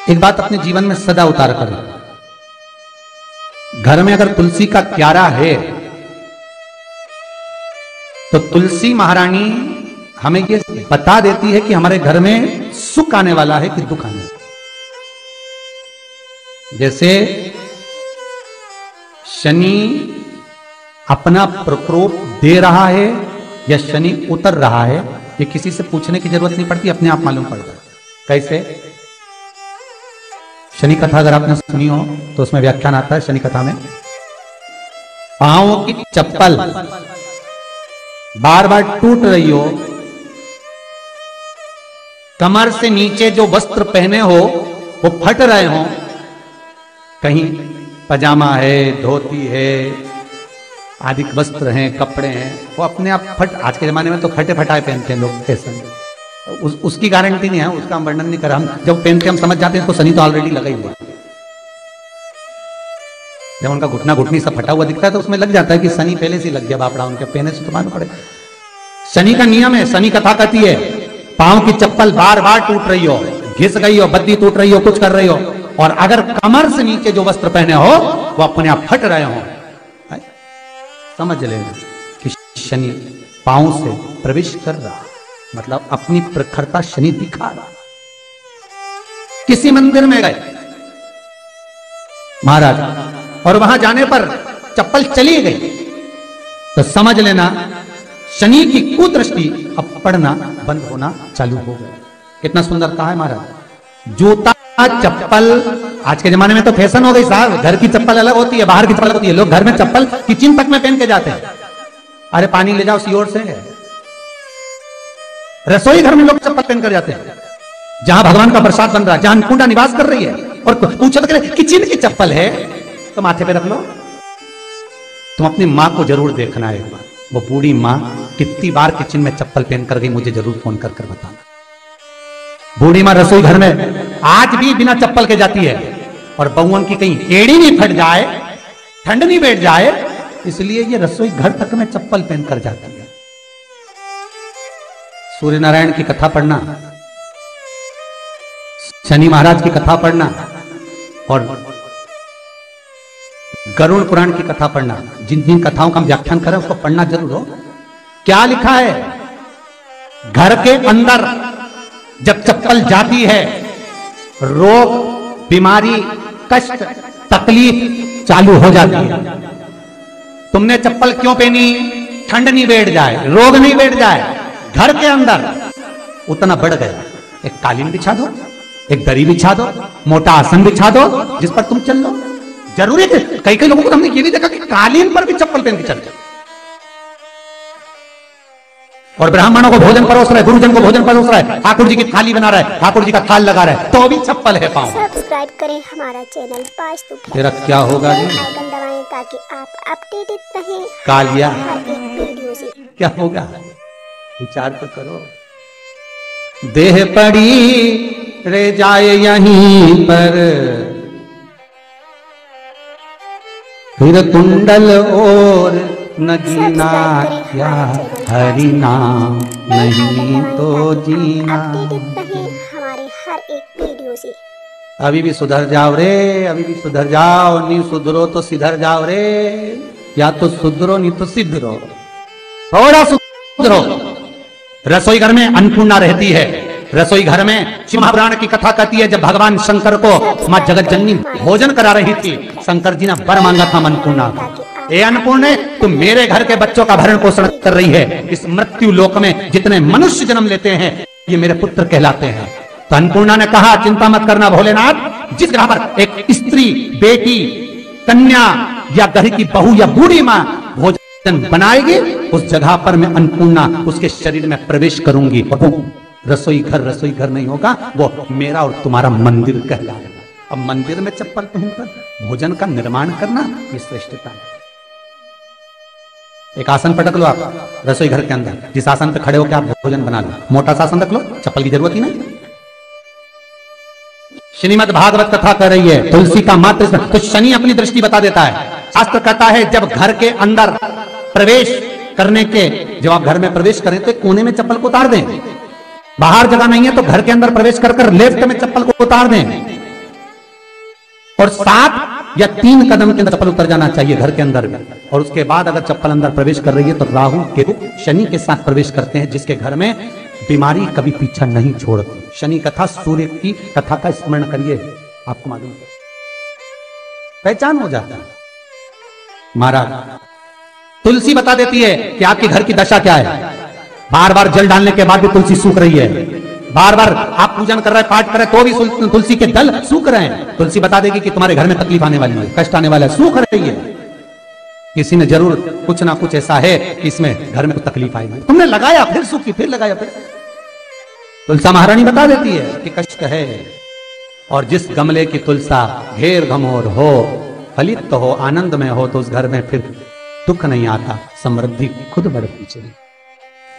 एक बात अपने जीवन में सदा उतार करें। घर में अगर तुलसी का क्यारा है तो तुलसी महारानी हमें ये बता देती है कि हमारे घर में सुख आने वाला है कि दुख आने वाला है। जैसे शनि अपना प्रकोप दे रहा है या शनि उतर रहा है, ये किसी से पूछने की जरूरत नहीं पड़ती, अपने आप मालूम पड़ता है। कैसे? शनि कथा अगर आपने सुनी हो तो उसमें व्याख्यान आता है शनि कथा में, पांव की चप्पल बार बार टूट रही हो, कमर से नीचे जो वस्त्र पहने हो वो फट रहे हो, कहीं पजामा है, धोती है, आदि वस्त्र हैं, कपड़े हैं, वो अपने आप फट, आज के जमाने में तो फटे फटाए पहनते हैं लोग, फैशन उसकी गारंटी नहीं है, उसका हम वर्णन नहीं कर रहा। हम जब पहनते हम समझ जाते हैं इसको शनि तो ऑलरेडी लगा ही हुआ। जब उनका घुटना घुटनी सब फटा हुआ दिखता है तो उसमें लग जाता है कि शनि पहले से लग गया बापड़ा, उनके पहने से तो मालूम पड़े। शनि का नियम है, शनि कथा कहती है पांव की चप्पल बार बार टूट रही हो, घिस गई हो, बद्दी टूट रही हो, कुछ कर रही हो, और अगर कमर से नीचे जो वस्त्र पहने हो वो अपने आप फट रहे हो, समझ लेना कि शनि पांव से प्रवेश कर रहा, मतलब अपनी प्रखरता शनि दिखा रहा। किसी मंदिर में गए महाराज और वहां जाने पर चप्पल चली गई तो समझ लेना शनि की कुदृष्टि अब पड़ना बंद होना चालू हो गया। कितना सुंदर कहा है महाराज। जूता चप्पल आज के जमाने में तो फैशन हो गई साहब, घर की चप्पल अलग होती है, बाहर की चप्पल होती है। लोग घर में चप्पल किचन तक में पहन के जाते हैं। अरे पानी ले जाओ सीओर से, रसोई घर में लोग चप्पल पहन कर जाते हैं, जहां भगवान का प्रसाद बन रहा है, जहां अन्नपूर्णा निवास कर रही है, और पूछो तो किचन की चप्पल है तो माथे पे रख लो। तुम अपनी मां को जरूर देखना है एक बार, वो बूढ़ी मां कितनी बार किचन में चप्पल पहन कर गई, मुझे जरूर फोन कर बताना। बूढ़ी मां रसोई घर में आज भी बिना चप्पल के जाती है, और बहुओं की कहीं एड़ी नहीं फट जाए, ठंड नहीं बैठ जाए, इसलिए ये रसोई घर तक में चप्पल पहन कर जाती है। सूर्य नारायण की कथा पढ़ना, शनि महाराज की कथा पढ़ना, और गरुड़ पुराण की कथा पढ़ना, जिन जिन कथाओं का हम व्याख्यान करें उसको पढ़ना जरूर हो। क्या लिखा है? घर के अंदर जब चप्पल जाती है, रोग, बीमारी, कष्ट, तकलीफ चालू हो जाती है। तुमने चप्पल क्यों पहनी? ठंड नहीं बैठ जाए, रोग नहीं बैठ जाए। घर के अंदर उतना बढ़ गया, एक कालीन बिछा दो, एक दरी बिछा दो, मोटा आसन बिछा दो, जिस पर तुम चल लो। जरूरी है, कई कई लोगों को हमने ये भी देखा कि कालीन पर भी चप्पल पहन के चलते, और ब्राह्मणों को भोजन परोस रहा है, गुरुजन को भोजन परोस रहा है, ठाकुर जी की थाली बना रहा है, ठाकुर जी का थाल लगा रहा है, तो भी चप्पल है पांव। सब्सक्राइब करें हमारा चैनल वास्तु। तेरा क्या होगा जी? आइकन दबाएं ताकि आप अपडेटेड रहें कालिया। हर एक वीडियो से। क्या होगा विचार तो करो। देह पड़ी रे जाए यहीं पर, फिर कुंडल और नगीना क्या हरि नाम नहीं तो जीना। हमारे हर एक वीडियो से। अभी भी सुधर जाओ रे, अभी भी सुधर जाओ, नहीं सुधरो तो सिधर जाओ रे, या तो सुधरो नहीं तो सिधरो, थोड़ा सुधरो। रसोई घर में अन्नपूर्णा रहती है, रसोई घर में शिव महापुराण की कथा कहती है जब भगवान शंकर को मां जगत जननी भोजन करा रही थी, शंकर जी ने वर मांगा था अन्नपूर्णा। ए अन्नपूर्णे, तुम मेरे घर के बच्चों का भरण पोषण कर रही है, इस मृत्यु लोक में जितने मनुष्य जन्म लेते हैं ये मेरे पुत्र कहलाते हैं। तो अन्नपूर्णा ने कहा चिंता मत करना भोलेनाथ, जिस ग्रह पर एक स्त्री, बेटी, कन्या या घर की बहू या बूढ़ी मां भोजन बनाएगी, उस जगह पर मैं अन्नपूर्णा उसके शरीर में प्रवेश करूंगी। रसोई घर नहीं होगा, वो मेरा और तुम्हारा मंदिर कहलाएगा। अब मंदिर में चप्पल पहनकर भोजन का निर्माण करना ये श्रेष्ठता है। एक आसन पटक लो आप रसोई घर के अंदर, जिस आसन पे खड़े होकर आप भोजन बना लो, मोटा सा आसन रख लो, चप्पल की जरूरत ही नहीं। श्रीमद् भागवत कथा कर रही है, तुलसी का मात्र तो शनि अपनी दृष्टि बता देता है। शास्त्र कहता है जब घर के अंदर प्रवेश करने के, जब आप घर में प्रवेश करें तो कोने में चप्पल को उतार दें। बाहर जगह नहीं है तो घर के अंदर प्रवेश कर लेफ्ट में चप्पल को उतार दें। और 7 या 3 कदम के अंदर चप्पल उतर जाना चाहिए घर के अंदर में। और उसके बाद अगर चप्पल अंदर प्रवेश कर रही है तो राहु केतु शनि के साथ प्रवेश करते हैं, जिसके घर में बीमारी कभी पीछा नहीं छोड़ती। शनि कथा, सूर्य की कथा का स्मरण करिए, आपको मालूम पहचान हो जाता है। महाराज तुलसी बता देती है कि आपके घर की दशा क्या है। बार बार जल डालने के बाद भी तुलसी सूख रही है, बार बार आप पूजन कर रहे हैं, पाठ कर रहे हैं, तो भी तुलसी के दल सूख रहे हैं। तुलसी बता देगी कि तुम्हारे घर में तकलीफ आने वाली है, कष्ट आने वाला है, सूख रही है। किसी ने जरूर कुछ ना कुछ ऐसा है कि इसमें घर में तकलीफ आएगी, तुमने लगाया फिर सूखी, फिर लगाया फिर। तुलसा महारानी बता देती है कि कष्ट है। और जिस गमले की तुलसा घेर घमोर हो, फलित हो, आनंद में हो, तो उस घर में फिर दुख नहीं आता, समृद्धि खुद बढ़ती चली।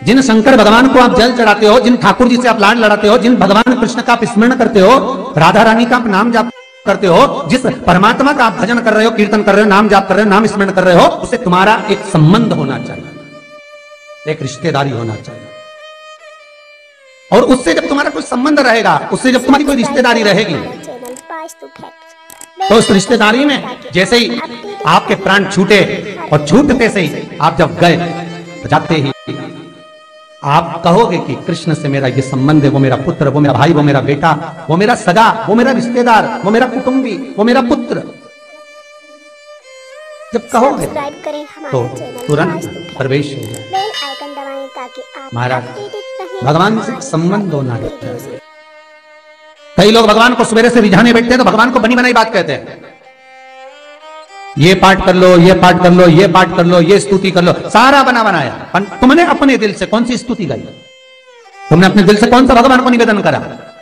जिन शंकर भगवान को आप जल चढ़ाते हो, जिन ठाकुर जी से आप लाड लड़ाते हो, जिन भगवान कृष्ण का आप स्मरण करते हो, राधा रानी का आप नाम जाप करते हो, जिस परमात्मा का आप भजन कर रहे हो, कीर्तन कर रहे हो, नाम जाप कर रहे हो, नाम स्मरण कर रहे हो, उससे तुम्हारा एक संबंध होना चाहिए, एक रिश्तेदारी होना चाहिए। और उससे जब तुम्हारा कोई संबंध रहेगा, उससे जब तुम्हारी कोई रिश्तेदारी रहेगी, तो उस रिश्तेदारी में जैसे ही आपके प्राण छूटे, और छूटते से ही आप जब गए, तो जाते ही आप कहोगे कि कृष्ण से मेरा ये संबंध है, वो मेरा पुत्र, वो मेरा भाई, वो मेरा बेटा, वो मेरा सगा, वो मेरा रिश्तेदार, वो मेरा कुटुंबी, वो मेरा पुत्र। जब कहोगे तो तुरंत प्रवेश हो जाए। महाराज भगवान से संबंध होना है। कई लोग भगवान को सवेरे से रिझाने बैठते हैं तो भगवान को बनी बनाई बात कहते हैं, ये पाठ कर लो, ये पाठ कर लो, ये पाठ कर लो, ये स्तुति कर लो, सारा बना बनाया। तुमने अपने दिल से कौन सी स्तुति गाई? तुमने अपने दिल से कौन सा भगवान को निवेदन करा,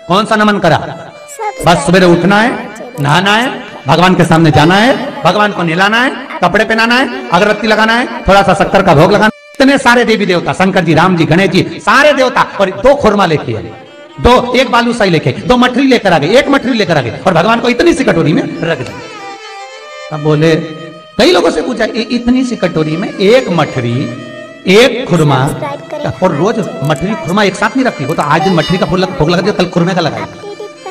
कौन सा नमन करा? बस सवेरे उठना है, नहाना है, भगवान के सामने जाना है, भगवान को नहलाना है, कपड़े पहनाना है, अगरबत्ती लगाना है, थोड़ा सा शक्कर का भोग लगाना। इतने सारे देवी देवता, शंकर जी, राम जी, गणेश जी, सारे देवता, और 2 खुरमा लेके आए, 1 बालूशाही लेके, 2 मठरी लेकर आ गए, 1 मठरी लेकर आ गए, और भगवान को इतनी सी कटोरी में रख दिया। अब बोले, कई लोगों से पूछा, इतनी सी कटोरी में 1 मठरी, 1 खुरमा, और रोज मठरी खुरमा एक साथ नहीं रखती, वो तो आज दिन मठरी का भोग लगा दिया, कल खुरमे का लगाया,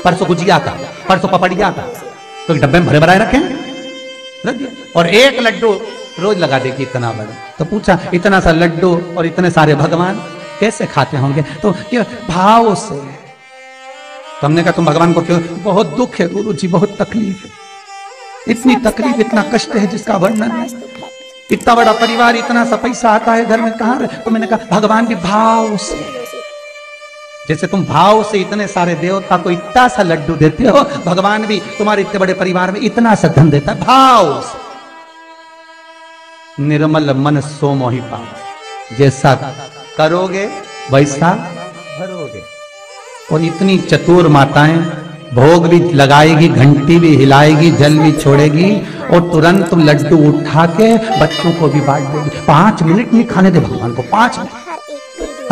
परसों गुजिया का, परसों पपड़िया का, तो डब्बे में भरे भराए रखे रख दिया। और 1 लड्डू रोज लगा देगी, इतना बड़ा। तो पूछा, इतना सा लड्डू और इतने सारे भगवान कैसे खाते होंगे? तो क्यों? भाव से। तो हमने कहा, तुम भगवान को क्यों? बहुत दुख है गुरु जी, बहुत तकलीफ है, इतनी तकलीफ, इतना कष्ट है जिसका वर्णन है। इतना बड़ा परिवार, इतना सा पैसा आता है घर में, कहां रहे? तो मैंने कहा, भगवान भी भाव से, जैसे तुम भाव से इतने सारे देवता को इतना सा लड्डू देते हो, भगवान भी तुम्हारे इतने बड़े परिवार में इतना सा धन देता है, भाव से। निर्मल मन सो मोहि पावै, जैसा करोगे वैसा भरोगे। और इतनी चतुर माताएं, भोग भी लगाएगी, घंटी भी हिलाएगी, जल भी छोड़ेगी, और तुरंत लड्डू उठा के बच्चों को भी बांट देगी। 5 मिनट नहीं खाने दे भगवान को, 5 मिनट।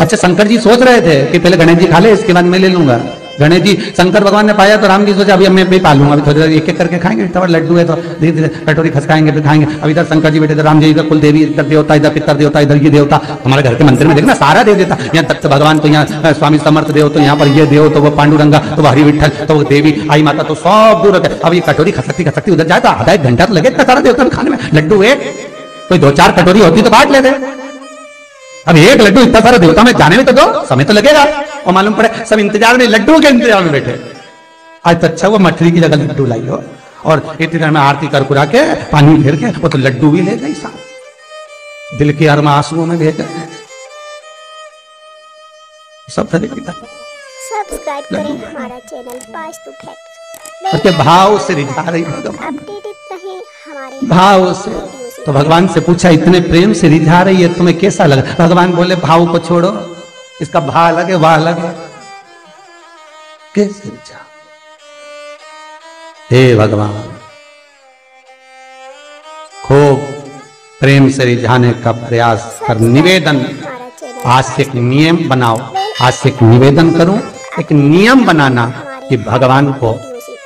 अच्छा, शंकर जी सोच रहे थे कि पहले गणेश जी खा ले, इसके बाद मैं ले लूंगा। गणेश जी, शंकर भगवान ने पाया तो राम जी सोचा, अभी मैं भी पालूंगा, अभी थोड़ी देर एक एक करके खाएंगे, इतना बड़ा लड्डू है तो धीरे धीरे कटोरी खसकाएंगे, फिर खाएंगे। अब इधर शंकर जी बैठे, इधर राम जी, इधर कुल देवी, इधर देवता, इधर पितर देवता, इधर ये देवता। हमारे घर के मंदिर में देखना सारा देव देवता, यहाँ तक भगवान तो यहाँ स्वामी समर्थ देव, तो यहाँ पर ये देव, तो वो पांडुरंगा, तो वो हरि विठल, तो वो देवी आई माता, तो सब दूर रहते। अब ये कटोरी खसकती खसकती उधर जाए तो आधा 1 घंटा तो लगे इतना सारा देवता खाने में। लड्डू एक, कोई 2-4 कटोरी होती तो बांट लेते। अब 1 लड्डू इतना सारा देवता में जाने में तो 2 समय तो लगेगा, और मालूम पड़े सब इंतजार में, लड्डू के इंतजार में बैठे। आज तो अच्छा वो मठरी की जगह लड्डू लाई हो, और इतनी देर में आरती कर कुरा के, पानी फेर के, वो तो लड्डू भी ले गई साहब, दिल के अरमा आंसुओं में भेज गए सब तरह की। सब्सक्राइब करें हमारा चैनल वास्तु फैक्ट्स। उसके भाव से रिझा रही भगवान, अपडेटेड रहें हमारे भाव से। तो भगवान से पूछा, इतने प्रेम से रिझा रही है, तुम्हें कैसा लगा? भगवान बोले, भाव को छोड़ो, इसका भा लगे वाह लगे, कैसे रिझा? हे भगवान, खूब प्रेम से रिझाने का प्रयास कर। निवेदन, आज से एक नियम बनाओ, आज से एक निवेदन करूं, एक नियम बनाना कि भगवान को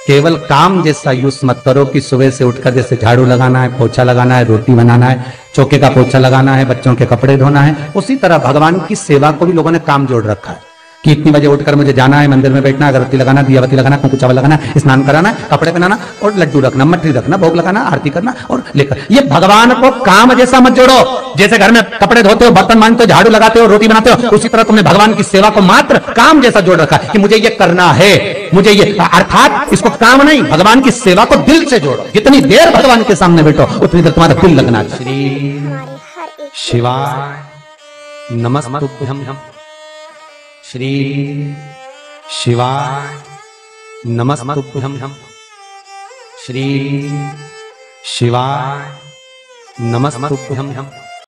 केवल काम जैसा यूज मत करो कि सुबह से उठकर जैसे झाड़ू लगाना है, पोछा लगाना है, रोटी बनाना है, चौके का पोछा लगाना है, बच्चों के कपड़े धोना है, उसी तरह भगवान की सेवा को भी लोगों ने काम जोड़ रखा है कि इतनी बजे उठकर मुझे जाना है, मंदिर में बैठना, अगरबत्ती लगाना, दियाबत्ती लगाना, कुंकू चावल लगाना, स्नान कराना, कपड़े पहनाना और लड्डू रखना, मट्टी रखना, भोग लगाना, आरती करना और लेकर। ये भगवान को काम जैसा मत जोड़ो। जैसे घर में कपड़े धोते हो, बर्तन मांजते हो, झाड़ू लगाते हो, रोटी बनाते हो, उसी तरह तुमने भगवान की सेवा को मात्र काम जैसा जोड़ रखा कि मुझे ये करना है, मुझे ये, अर्थात इसको काम नहीं, भगवान की सेवा को दिल से जोड़ो। जितनी देर भगवान के सामने बैठो उतनी देर तुम्हारा दिल लगना चाहिए। हमारे हर एक शिवाय नमस्तुभ्यं। श्री शिवाय नमस्तुभ्यं। श्री शिवाय नमस्तुभ्यं।